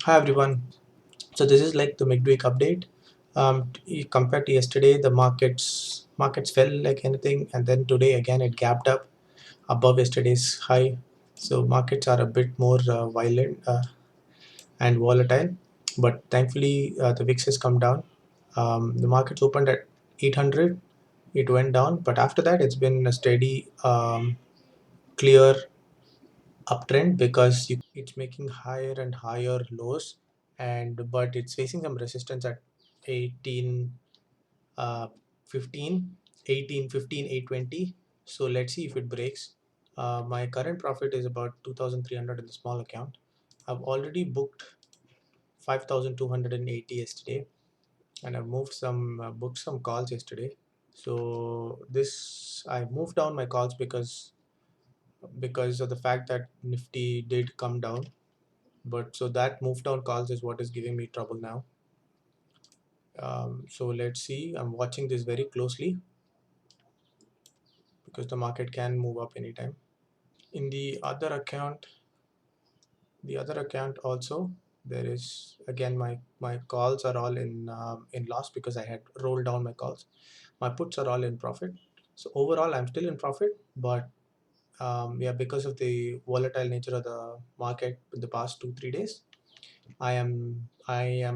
Hi everyone. So this is like the midweek update. Compared to yesterday, the markets fell like anything, and then today again it gapped up above yesterday's high. So markets are a bit more violent and volatile, but thankfully the VIX has come down. The markets opened at 800, it went down, but after that it's been a steady, clear uptrend because it's making higher and higher lows, and but it's facing some resistance at 18 uh 15 18 15 820. So let's see if it breaks. My current profit is about 2300 in the small account. I've already booked 5280 yesterday, and I've moved some booked some calls yesterday. So this I moved down my calls because of the fact that Nifty did come down. But so that move down calls is what is giving me trouble now. So let's see. I'm watching this very closely because the market can move up anytime. In the other account also, there is again my calls are all in loss because I had rolled down my calls. My puts are all in profit. So overall, I'm still in profit, but yeah, because of the volatile nature of the market in the past 2-3 days, I am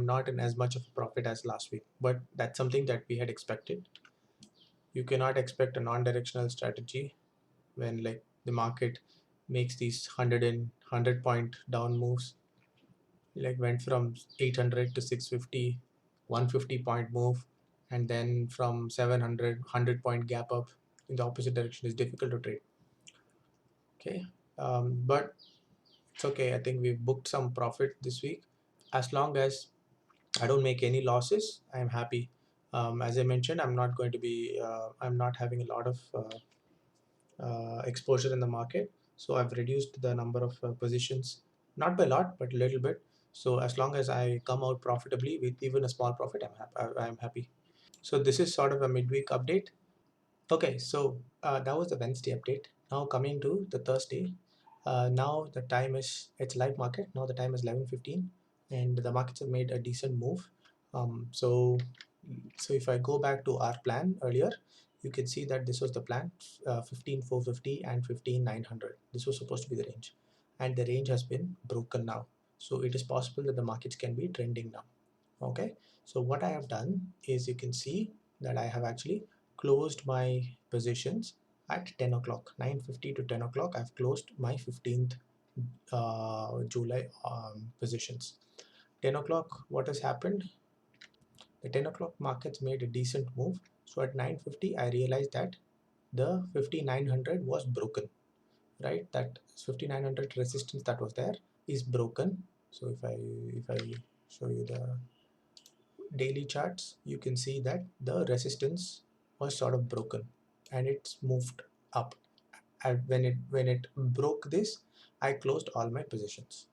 not in as much of a profit as last week, but that's something that we had expected. You cannot expect a non-directional strategy when like the market makes these 100 point down moves, like went from 800 to 650, 150 point move, and then from 700 point gap up in the opposite direction is difficult to trade. Okay, but it's okay. I think we've booked some profit this week. As long as I don't make any losses, I'm happy. As I mentioned, I'm not having a lot of exposure in the market. So I've reduced the number of positions, not by a lot, but a little bit. So as long as I come out profitably with even a small profit, I'm happy. So this is sort of a midweek update. Okay, so that was the Wednesday update. Now coming to the Thursday. Now the time is it's live market. Now the time is 11:15, and the markets have made a decent move. So if I go back to our plan earlier, you can see that this was the plan, 15,450 and 15,900. This was supposed to be the range, and the range has been broken now. So it is possible that the markets can be trending now. Okay, so what I have done is you can see that I have actually closed my positions at 10 o'clock, 9:50 to 10 o'clock. I've closed my 15th July positions. 10 o'clock, what has happened? The 10 o'clock markets made a decent move. So at 9:50, I realized that the 5,900 was broken, right? That 5,900 resistance that was there is broken. So if I show you the daily charts, you can see that the resistance was sort of broken and it's moved up. And when it broke this, I closed all my positions.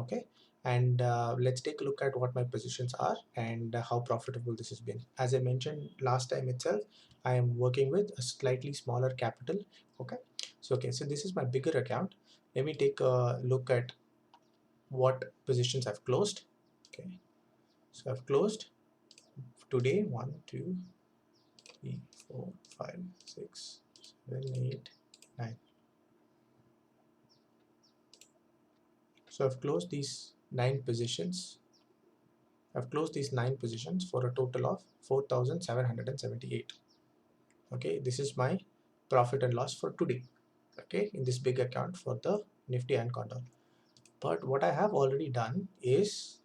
Okay, and let's take a look at what my positions are and how profitable this has been. As I mentioned last time itself, I am working with a slightly smaller capital. Okay, so this is my bigger account. Let me take a look at what positions I've closed. Okay, so I've closed today 1 2 3 4 5 6 7 8 9. So I've closed these 9 positions. I've closed these 9 positions for a total of 4,778. Okay, this is my profit and loss for today. Okay, in this big account for the Nifty and Condor. But what I have already done is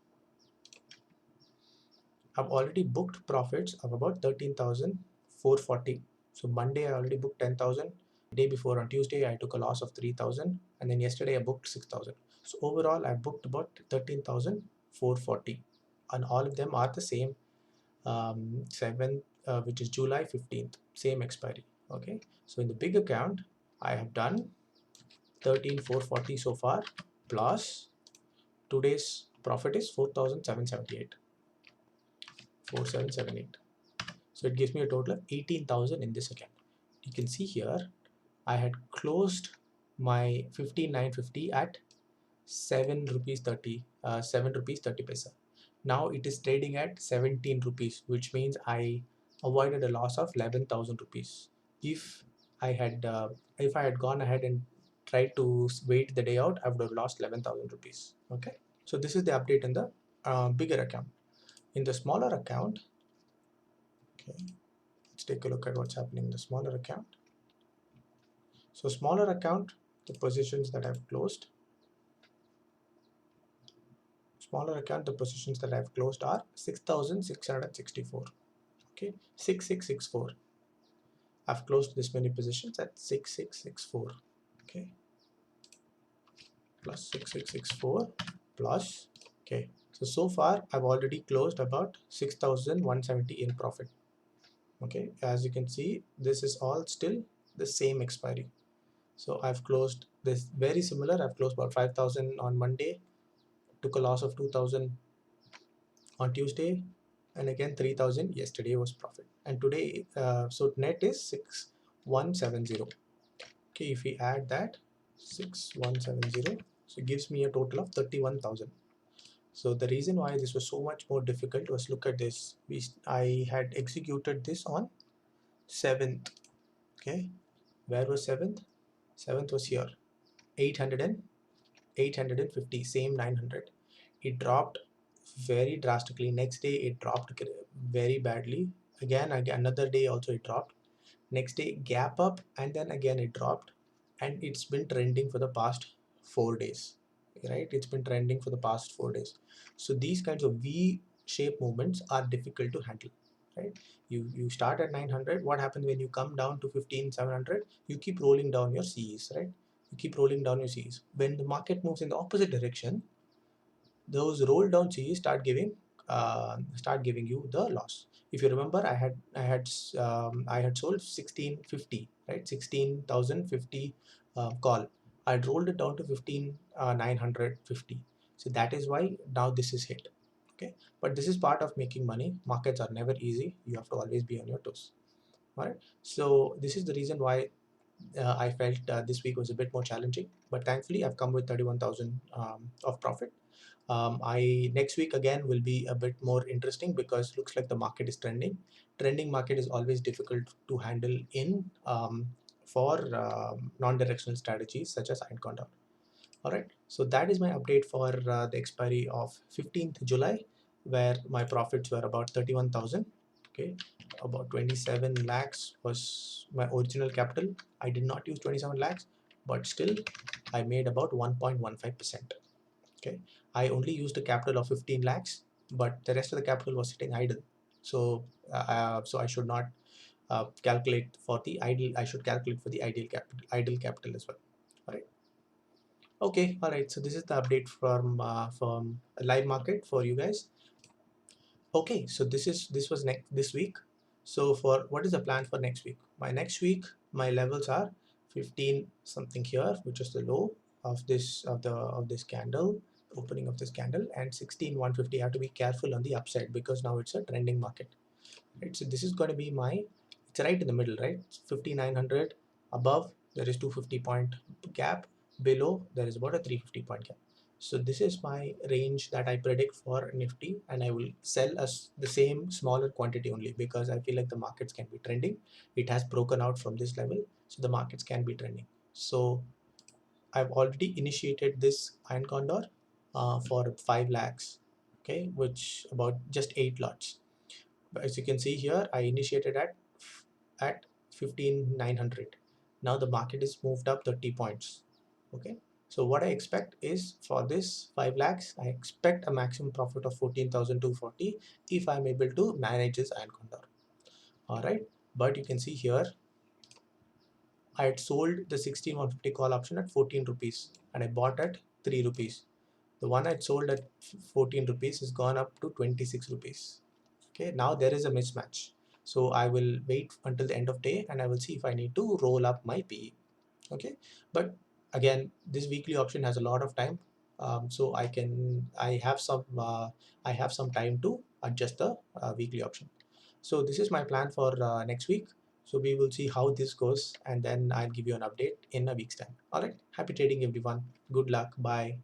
I've already booked profits of about 13,440. So Monday I already booked 10,000. Day before on Tuesday I took a loss of 3,000, and then yesterday I booked 6,000. So overall I booked about 13,440, and all of them are the same 7th, which is July 15th, same expiry. Okay, so in the big account I have done 13,440 so far, plus today's profit is 4,778. 4,778. So it gives me a total of 18,000 in this account. You can see here I had closed my 15,950 at 7 rupees 30 7 rupees 30 paisa. Now it is trading at 17 rupees, which means I avoided a loss of 11,000 rupees. If I had gone ahead and tried to wait the day out, I would have lost 11,000 rupees. Okay, so this is the update in the bigger account. In the smaller account, okay, let's take a look at what's happening in the smaller account. So smaller account, the positions that I've closed. Smaller account, the positions that I've closed are 6,664. Okay, 6664. I've closed this many positions at 6664. Okay, plus 6664 plus. Okay, so far I've already closed about 6,170 in profit. Okay, as you can see, this is all still the same expiry. So I've closed this very similar. I've closed about 5,000 on Monday, took a loss of 2,000 on Tuesday, and again 3,000 yesterday was profit. And today, so net is 6,170. Okay, if we add that 6,170, so it gives me a total of 31,000. So the reason why this was so much more difficult was, look at this. I had executed this on 7th. Okay, where was 7th? 7th was here. 850, same 900. It dropped very drastically. Next day it dropped very badly. Again another day also it dropped. Next day gap up, and then again it dropped, and it's been trending for the past 4 days. Right, it's been trending for the past 4 days. So these kinds of V shape movements are difficult to handle. Right, you start at 900. What happens when you come down to 15,700? You keep rolling down your Cs. Right, you keep rolling down your Cs. When the market moves in the opposite direction, those roll down Cs start giving you the loss. If you remember, I had sold 1650, right, 16,050 call. I'd rolled it down to 15,950. So that is why now this is hit. Okay, but this is part of making money. Markets are never easy. You have to always be on your toes. All right, so this is the reason why I felt this week was a bit more challenging, but thankfully I've come with 31,000 of profit. I Next week again will be a bit more interesting because looks like the market is trending. Trending market is always difficult to handle in for non-directional strategies such as Condor. All right, so that is my update for the expiry of 15th July, where my profits were about 31,000. Okay, about 27 lakhs was my original capital. I did not use 27 lakhs, but still I made about 1.15%. Okay, I only used a capital of 15 lakhs, but the rest of the capital was sitting idle. So so I should not calculate for the ideal. I should calculate for the idle capital as well. All right. Okay, all right. So this is the update from live market for you guys. Okay, so this was this week. So for what is the plan for next week? My next week, my levels are 15 something here, which is the low of this candle, opening of this candle, and 16,150. I have to be careful on the upside because now it's a trending market. Right, so this is going to be it's right in the middle, right? 5,900 above there is 250 point gap, below there is about a 350 point gap. So this is my range that I predict for Nifty, and I will sell the same smaller quantity only because I feel like the markets can be trending. It has broken out from this level, so the markets can be trending. So I've already initiated this iron condor for 5 lakhs, okay, which about just 8 lots. As you can see here, I initiated at 15,900. Now the market is moved up 30 points. Okay, so what I expect is for this 5 lakhs, I expect a maximum profit of 14,240 if I'm able to manage this iron condor. All right, but you can see here I had sold the 16,150 call option at 14 rupees and I bought at 3 rupees. The one I sold at 14 rupees has gone up to 26 rupees. Okay, now there is a mismatch. So I will wait until the end of day and I will see if I need to roll up my PE. Okay, but again, this weekly option has a lot of time. So I have some time to adjust the weekly option. So this is my plan for next week. So we will see how this goes and then I'll give you an update in a week's time. All right, happy trading everyone. Good luck. Bye.